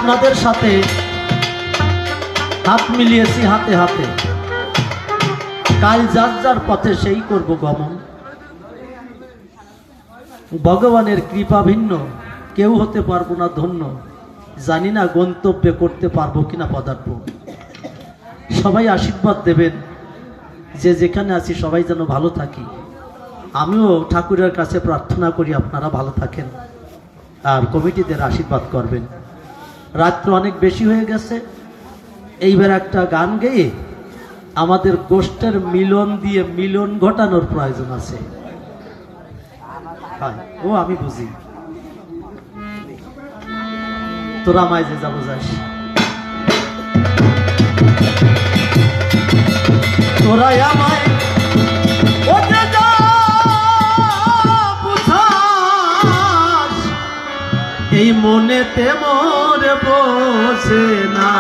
আপনাদের সাথে হাত মিলিয়েছি হাতে হাতে, কাল যার যার পথে সেই করব গমন। ভগবানের কৃপা ভিন্ন, কেউ হতে পারবো না ধন্য, জানি না গন্তব্যে করতে পারবো কিনা পদার্পণ। সবাই আশীর্বাদ দেবেন, যে যেখানে আছি সবাই যেন ভালো থাকি। আমিও ঠাকুরের কাছে প্রার্থনা করি আপনারা ভালো থাকেন, আর কমিটিদের আশীর্বাদ করবেন। রাত্র অনেক বেশি হয়ে গেছে, এইবার একটা গান গেয়ে আমাদের গোষ্ঠের মিলন দিয়ে মিলন ঘটানোর প্রয়োজন আছে। ও আমি বুঝি, তোরা মাই যে যাবো যাস, তোরা আমায় এই মনেতে মোর বসে না,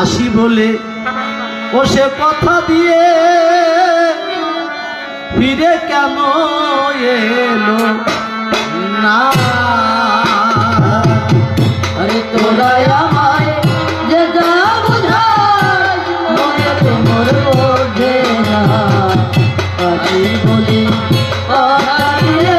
আসি বলে ও সে কথা দিয়ে ফিরে কেন এলো না। আরে তোরা আমায় যে যা বুঝাস মনেতে মোর বোঝে না, আসি বলে কথা দিয়ে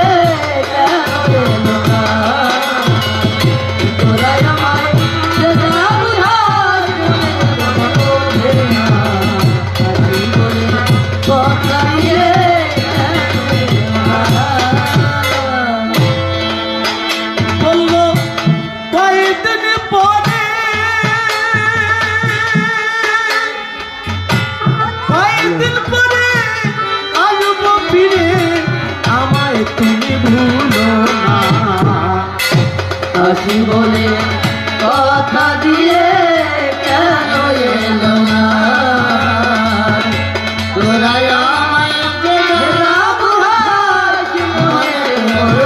আসি বলে কথা দিয়ে কেন এলো না। তোরা আমায় যে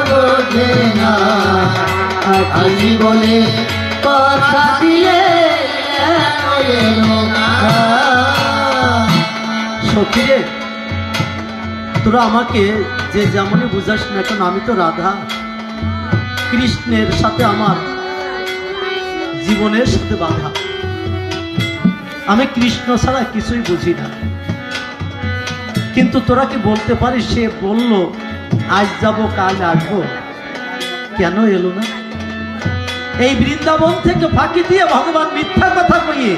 বোঝে না, আসি বলে কথা দিয়ে কেন এলো না। সখীরে, তোরা আমাকে যে যেমনই বুঝাস না কেন, আমি তো রাধা কৃষ্ণের সাথে আমার জীবনের সাথে বাধা। আমি কৃষ্ণ ছাড়া কিছুই বুঝি না, কিন্তু তোরা কি বলতে পারিস সে বলল আজ যাব কাল আসবো, কেন এলো না? এই বৃন্দাবন থেকে ফাঁকি দিয়ে ভগবান মিথ্যা কথা কইয়ে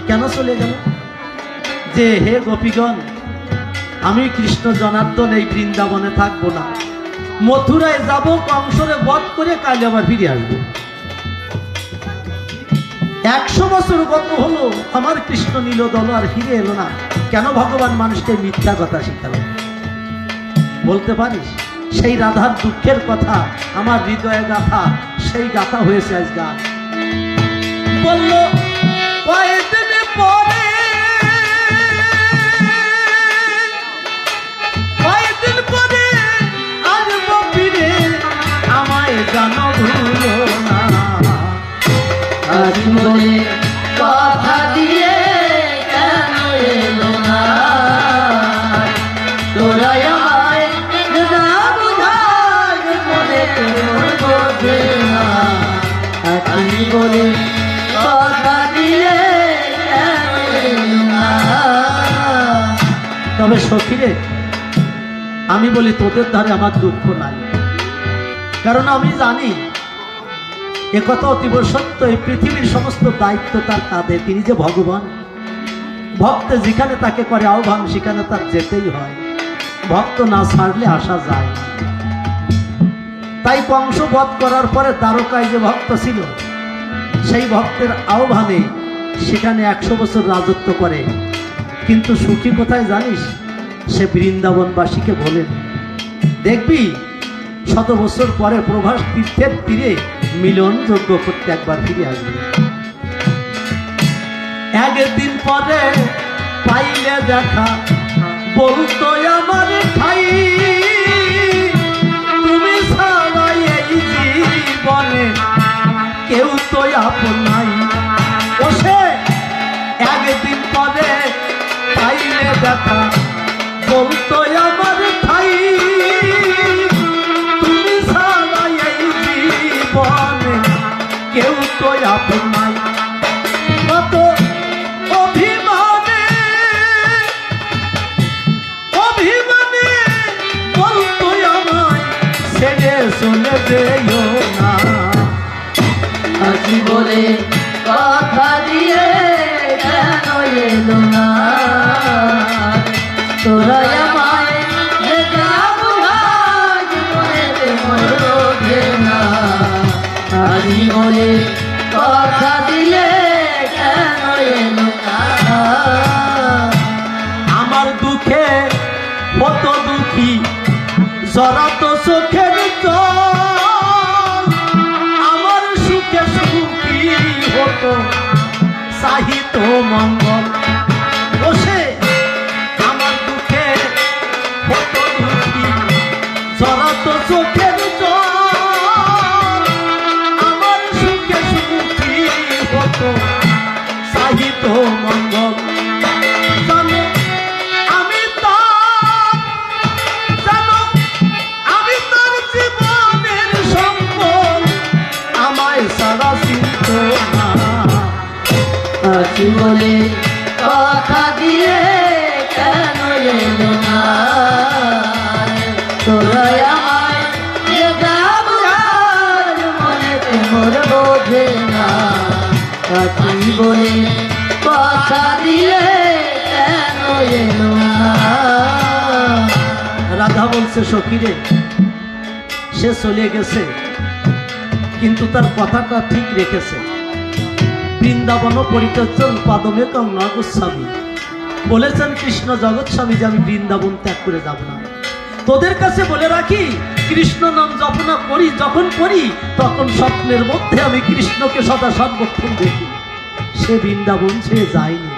কেন চলে গেল? যে হে গোপীগণ, আমি কৃষ্ণ জনার্দন এই বৃন্দাবনে থাকবো না, মথুরায় যাব, কংসরে বধ করে কাল আবার ফিরে আসবো। 100 বছর গত হলো, আমার কৃষ্ণ নীলদল আর ফিরে এলো না, কেন ভগবান মানুষকে মিথ্যা কথা শিখালেন? বলতে পারিস? সেই রাধার দুঃখের কথা আমার হৃদয়ে গাথা, সেই গাথা হয়েছে আজ গান। বলল কয়েকদিন পরে, কয়েকদিন পরে আসবো ফিরে, আমায় জানো ভুলো না। আসি বলে কথা দিয়ে কেন এলো না। তোরা আমায় যে যা বুঝাস মনেতে মোর বোঝে না, আসি বলে কথা দিয়ে কেন এলো না। তবে সখীরে, আমি বলি তোদের ধারে আমার দুঃখ নাই, কারণ আমি জানি একথা অতীব সত্য, এই পৃথিবীর সমস্ত দায়িত্ব তার কাঁধে। তিনি যে ভগবান, ভক্ত যেখানে তাকে করে আহ্বান সেখানে তার যেতেই হয়, ভক্ত না ছাড়লে আসা যায়। তাই কংস বধ করার পরে দ্বারকায় যে ভক্ত ছিল, সেই ভক্তের আহ্বানে সেখানে 100 বছর রাজত্ব করে। কিন্তু সুখী কোথায় জানিস? সে বৃন্দাবনবাসীকে বলেন, দেখবি 100 বছর পরে প্রভাস তীর্থের তীরে মিলন যজ্ঞ করতে একবার ফিরে আসবে। একদিন পরে পাইলে দেখা বলতো আমার ঠাই, তুমি ছাড়া এই জীবনে কেউ তো আপন নাই। ও সে একদিন পরে পাইলে দেখা বলতো আমার ঠাই, তুমি ছাড়া এই জীবনে আপন নাই। কত অভিমানে অভিমানে বলতো আমায় ছেড়ে চলে যেও না। আসি বলে কথা দিয়ে কেন এলো না, তোরা আমায় যেটা বুঝায় জীবনেতে মোর বোঝে না। আসি বলে কথা দিয়ে কেন এলো না। আমার দুঃখে কত দুঃখী জড়াত চোখের জল, আমার সুখে সুখী হতো সাহিত্য মঙ্গল। বসে আমার দুঃখে কত দুঃখী জড়াত চোখের জল, আমার সুখে সুখী হতো সাহিত্য মঙ্গল। জানো আমি তার, জানো আমি তার জীবনের সম্পদ, আমায় সারা চিন্ত না। আসি বলে কথা দিয়ে কেন এলো না, তোরা আমায় যেটা বুঝায় জীবনেতে মোর বোঝে না। আসি বলে কথা দিয়ে কেন এলো না। রাধা বলছে সখীরে সে চলে গেছে কিন্তু তার কথাটা ঠিক রেখেছে। বৃন্দাবন পরিত্যাজ্যং পাদমে কং ন গোস্বামী, বলেছেন কৃষ্ণ জগৎ স্বামী যে আমি বৃন্দাবন ত্যাগ করে যাব না। তোদের কাছে বলে রাখি কৃষ্ণ নাম জপনা করি, যখন করি তখন স্বপ্নের মধ্যে আমি কৃষ্ণকে সদা সর্বক্ষণ দেখি। সে বৃন্দাবন ছেড়ে যায়নি।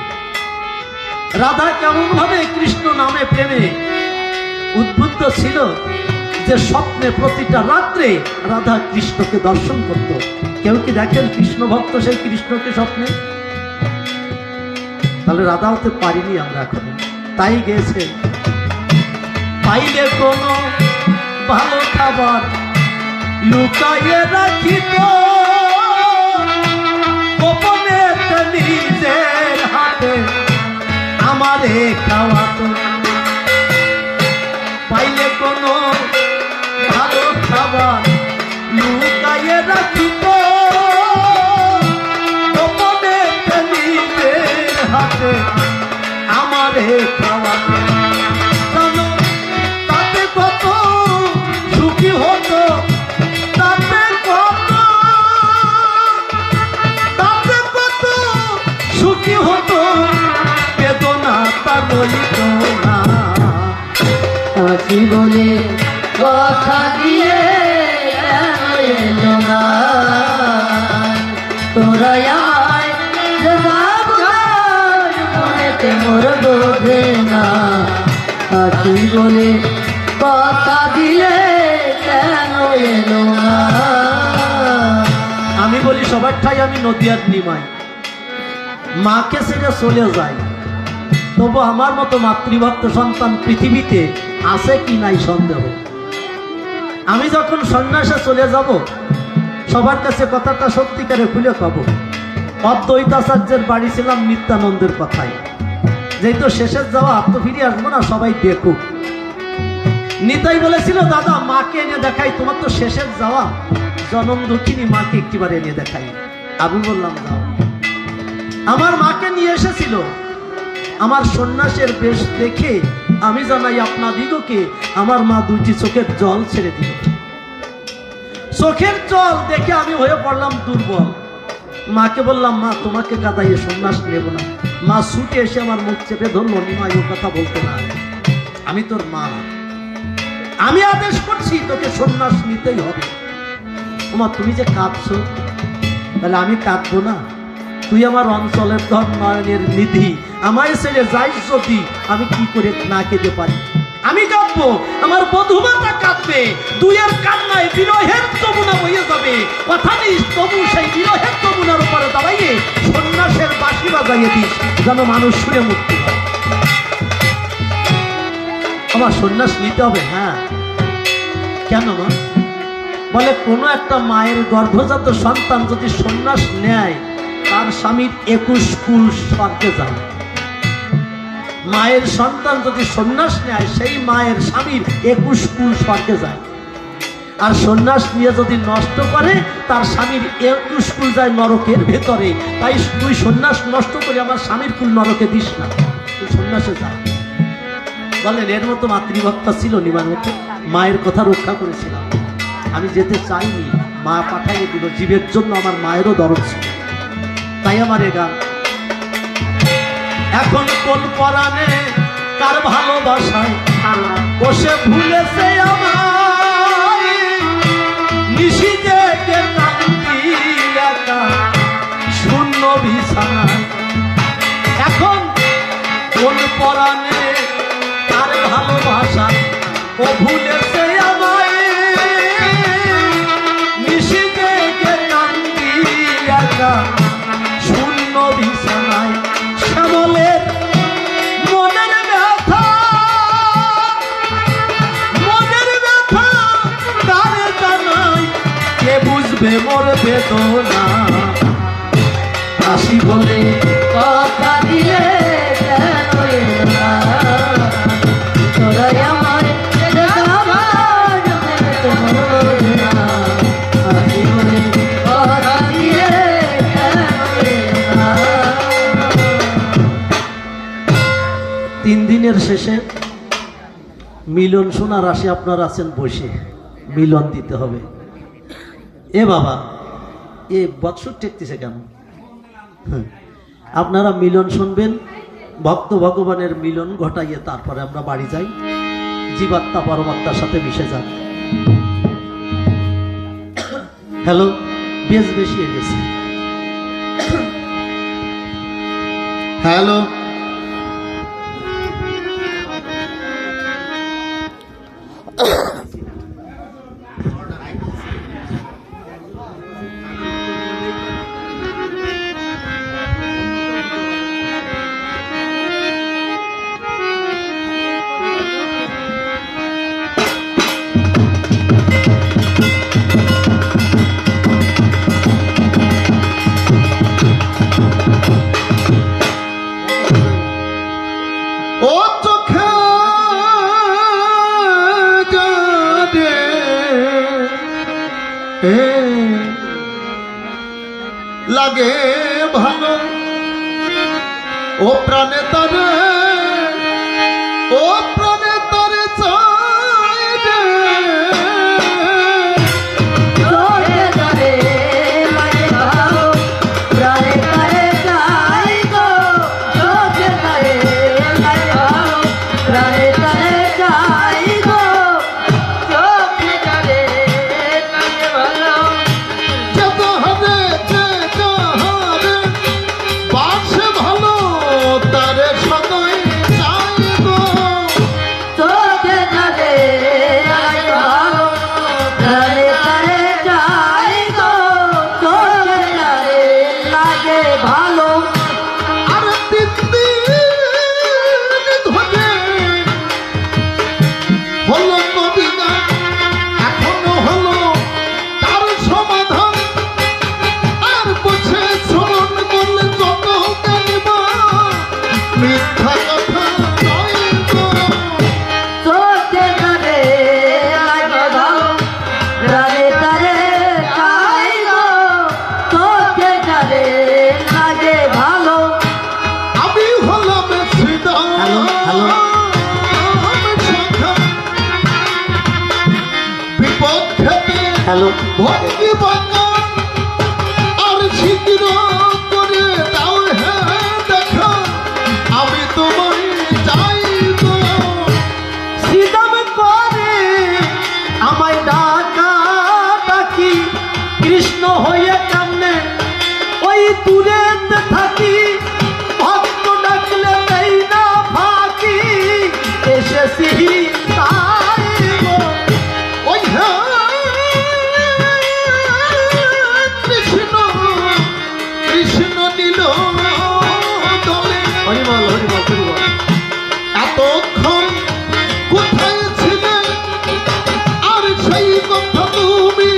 রাধা কেমন ভাবে কৃষ্ণ নামে প্রেমে উদ্বুদ্ধ ছিল যে স্বপ্নে প্রতিটা রাত্রে রাধা কৃষ্ণকে দর্শন করত। কেউ কি দেখেন কৃষ্ণ ভক্ত সেই কৃষ্ণকে স্বপ্নে? তাহলে রাধা হতে পারিনি আমরা এখন। তাই গেছে পাইলে কোনো ভালো খাবার লুকাইয়ে রাখিত, গোপনে নিজের হাতে আমারে খাওয়াতো। পাইলে কোনো ভালো খাবার লুকাইয়ে রাখিত, গোপনে নিজের হাতে আমারে খাওয়াতো। জানো তাতে কত সুখী হতো, তাতে কত সুখী হতো, বেদনা তার রইত না। আসি বলে কথা দিয়ে কেন এলো না, তোরা আমায় যেটা বুঝায় জীবনেতে মোর বোঝে না। আসি বলে কথা দিলে কেন এলো না। আমি বলি সবার ঠাই আমি নদিয়ার নিমাই, মাকে ছেড়ে চলে যাই, তবু আমার মতো মাতৃভক্ত সন্তান পৃথিবীতে আছে কি নাই সন্দেহ। আমি যখন সন্ন্যাসে চলে যাব সবার কাছে কথাটা সত্যিকারে খুলে কব। অদ্বৈতাচার্যের বাড়ি ছিলাম নিত্যানন্দের কথায়, যেহেতু শেষের যাওয়া তো ফিরে আসবো না, সবাই দেখুক। নিতাই বলেছিল দাদা মাকে এনে দেখাই, তোমার তো শেষের যাওয়া, জনম দুঃখিনী মাকে একটিবার এনে দেখাই। আমি বললাম দাও। আমার মাকে নিয়ে এসেছিল। আমার সন্ন্যাসের বেশ দেখে আমি জানাই আপনাদিগকে আমার মা দুইটি চোখের জল ছেড়ে দিল। চোখের জল দেখে আমি হয়ে পড়লাম দুর্বল। মাকে বললাম মা তোমাকে কাদাইয়ে সন্ন্যাস নেব না। মা ছুটে এসে আমার মুখ চেপে ধরল, নিমাই ও কথা বলতে না, আমি তোর মা, আমি আদেশ করছি তোকে সন্ন্যাস নিতেই হবে। ওমা তুমি যে কাঁদছো, তাহলে আমি কাঁদবো না? তুই আমার অঞ্চলের ধর্মায়নের নিধি, আমায় ছেড়ে যাইস যদি আমি কি করে না কেঁদে পারি? আমি কাঁদবো, আমার বধূমাতা কাঁদবে, দুইয়ের কান্নায় বিরহের যমুনা বইয়ে যাবে। কথা দিস তবু সেই বিরহের যমুনার উপরে দাঁড়াইয়ে সন্ন্যাসের বাঁশি বাজাইয়ে দিস, যেন মানুষ শুনে মুক্তি পায়। আমার সন্ন্যাস নিতে হবে। হ্যাঁ কেন মা? বলে কোনো একটা মায়ের গর্ভজাত সন্তান যদি সন্ন্যাস নেয় তার স্বামীর 21 কুল স্বর্গে যায়। মায়ের সন্তান যদি সন্ন্যাস নেয় সেই মায়ের স্বামীর 21 কুল স্বর্গে যায়। আর সন্ন্যাস নিয়ে যদি নষ্ট করে তার স্বামীর 21 কুল যায় নরকের ভেতরে। তাই তুই সন্ন্যাস নষ্ট করে আমার স্বামীর কুল নরকে দিস না, তুই সন্ন্যাসে যা। বলেন এর মতো মাতৃভক্তা ছিল নিমার মতো, মায়ের কথা রক্ষা করেছিলাম। আমি যেতে চাইনি, মা পাঠাইয়ে দিল, জীবের জন্য আমার মায়েরও দরদ ছিল। তাই আমার এ গান। এখন কোন পরাণে কার ভালোবাসায় বসে ভুলেছে আমায়, নিশিতে কান্দি একা শূন্য বিছানায়। এখন কোন পরাণে কার ভালোবাসায় ও ভুলেছে আমায়, নিশিতে কান্দি একা শূন্য বিছানায়। শ্যামলের মনের ব্যথা, মনের ব্যথা কারে জানাই, কে বুঝবে মোর বেদনা। আসি বলে কথা দিলে কেন এলো না? তোরাই আমার আমার মনে না। আসি বলে কথা দিলে কেন এলো না? 3 দিনের শেষে মিলন শোনার আসে, আপনারা আছেন বসে, মিলন দিতে হবে। এ বাবা, এ বৎসর টেকতেছে কেন? আপনারা মিলন শুনবেন, ভক্ত ভগবানের মিলন ঘটাইয়ে তারপরে আমরা বাড়ি যাই, জীবাত্মা পরমাত্মার সাথে মিশে যান। হ্যালো, বেশ বেশি হয়ে গেছে। হ্যালো, ও চোখে যাবে লাগে ভালো, ও প্রাণে তারে, ও প্রাণে তারে চাই রে। তোরে ধরে মানে ভালো, প্রাণে প্রাণে চাই গো। তোরে ধরে মানে ভালো, প্রাণে প্রাণে চাই গো। তোরে ধরে মানে ভালো, যেতে হবে যে যাহারে বাসে ভালো, তারে সদাই চাই গো। তোরে ধরে মানে ভালো, প্রাণে প্রাণে চাই গো। তোরে ধরে লাগে ভালো, আর 3 দিন ধরে হলো কবিতা, এখনো হলো তার সমাধান। আর বসে শ্রবণ করলে যত জানিবা, মিথ্যা কথা নয় গো। তোরে ধরে লাগে ভালো, প্রাণে প্রাণে চাই গো। তোরে ধরে লাগে ভালো, আমি হলাম শ্রীদাম হ্যালো, সখা, বিপদ খেতে হ্যালো, ভক্তি বাগান। আর শীঘ্র করে দাও হ্যাঁ দেখা, আমি তোমায় চাই গো। শ্রীদাম করে আমায় ডাকা ডাকি, কৃষ্ণ হয়ে কামনে ওই দূরেতে থাকি। ভক্ত ডাকলে দেই না ফাঁকি, এসেছি তাই গো। ওই হ্যাঁ কৃষ্ণ, কৃষ্ণ নিল দলে। হরিবল হরিবল হরিবল। এতক্ষণ কোথায় ছিলে, আর সেই কথা তুমি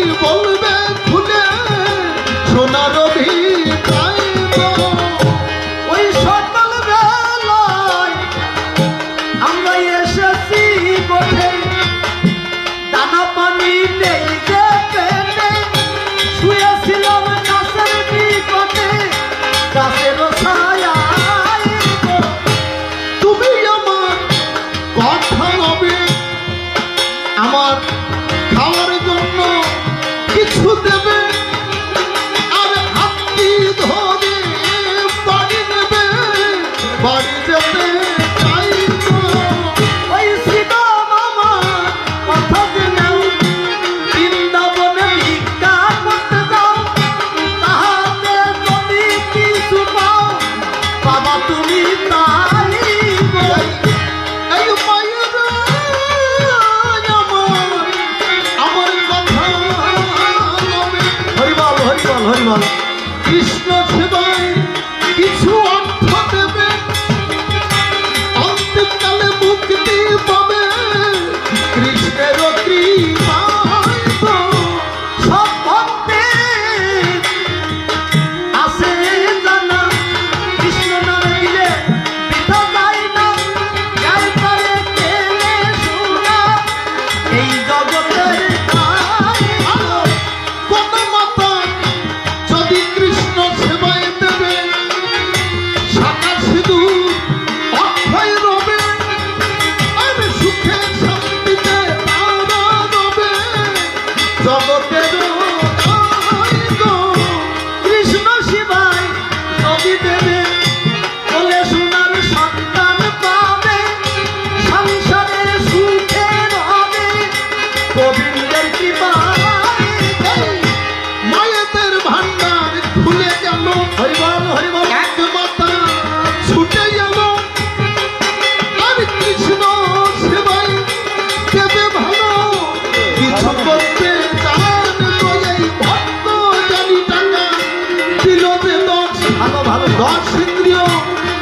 দশ ইন্দ্রিয়